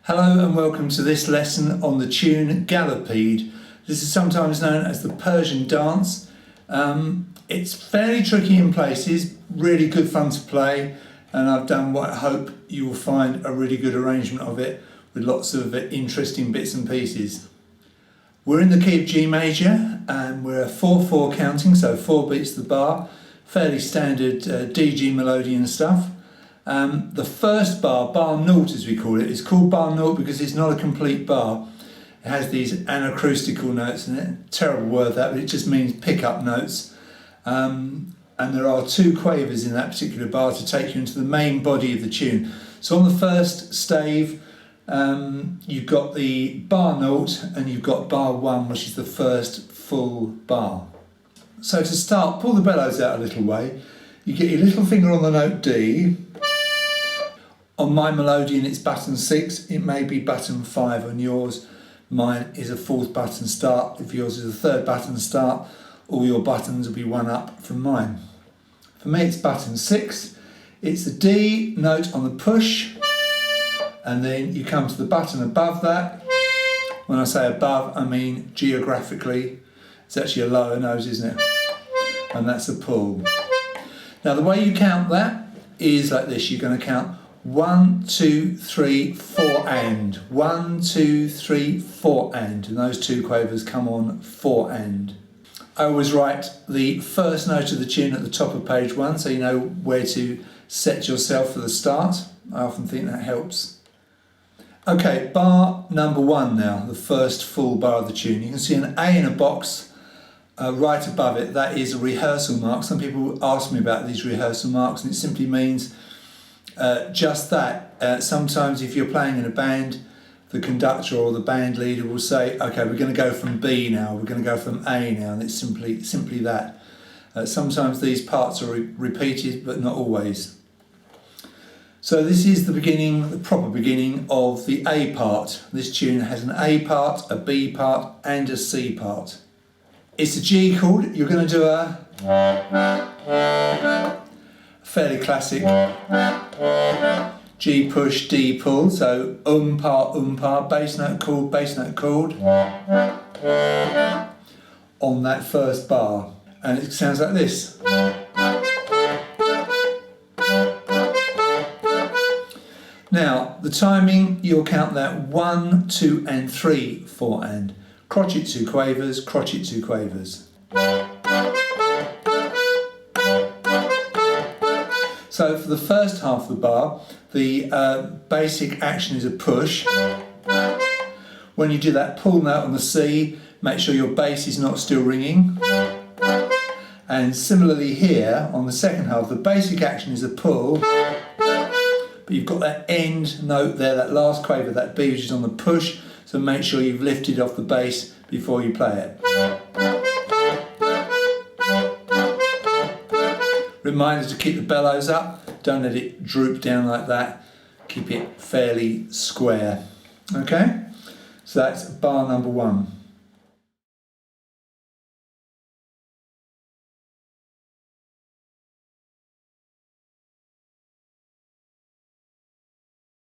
Hello and welcome to this lesson on the tune Galopede. This is sometimes known as the Persian dance. It's fairly tricky in places, really good fun to play, and I've done what I hope you will find a really good arrangement of it with lots of interesting bits and pieces. We're in the key of G major and we're 4/4 counting, so 4 beats the bar, fairly standard DG Melodeon stuff. The first bar, bar naught as we call it, is called bar naught because it's not a complete bar. It has these anacrustical notes in it. Terrible word that, but it just means pick-up notes. And there are 2 quavers in that particular bar to take you into the main body of the tune. So on the first stave, you've got the bar naught and you've got bar 1, which is the first full bar. So to start, pull the bellows out a little way. You get your little finger on the note D. On my Melodeon it's button 6, it may be button 5 on yours. Mine is a 4th button start. If yours is a 3rd button start, all your buttons will be 1 up from mine. For me it's button 6, it's the D note on the push, and then you come to the button above that. When I say above, I mean geographically. It's actually a lower note, isn't it? And that's a pull. Now the way you count that is like this. You're going to count 1, 2, 3, 4 and 1, 2, 3, 4 and those 2 quavers come on 4 and. I always write the first note of the tune at the top of page 1 so you know where to set yourself for the start. I often think that helps. Okay, bar number 1 now, the first full bar of the tune. You can see an A in a box right above it. That is a rehearsal mark. Some people ask me about these rehearsal marks, and it simply means just that. Sometimes if you're playing in a band, the conductor or the band leader will say, okay, we're going to go from B now, we're going to go from A now, and it's simply that. Sometimes these parts are repeated, but not always. So this is the beginning, the proper beginning of the A part. This tune has an A part, a B part, and a C part. It's a G chord. You're going to do a fairly classic G push, D pull, so par, bass note chord on that first bar, and it sounds like this. Now the timing, you'll count that 1, 2 and 3, 4 and. Crotchet 2 quavers, crotchet 2 quavers. So for the first half of the bar, the basic action is a push. When you do that pull note on the C, make sure your bass is not still ringing. And similarly here, on the second half, the basic action is a pull, but you've got that end note there, that last quaver, that B, which is on the push, so make sure you've lifted off the bass before you play it. Reminder to keep the bellows up, don't let it droop down like that, keep it fairly square. Okay, so that's bar number 1.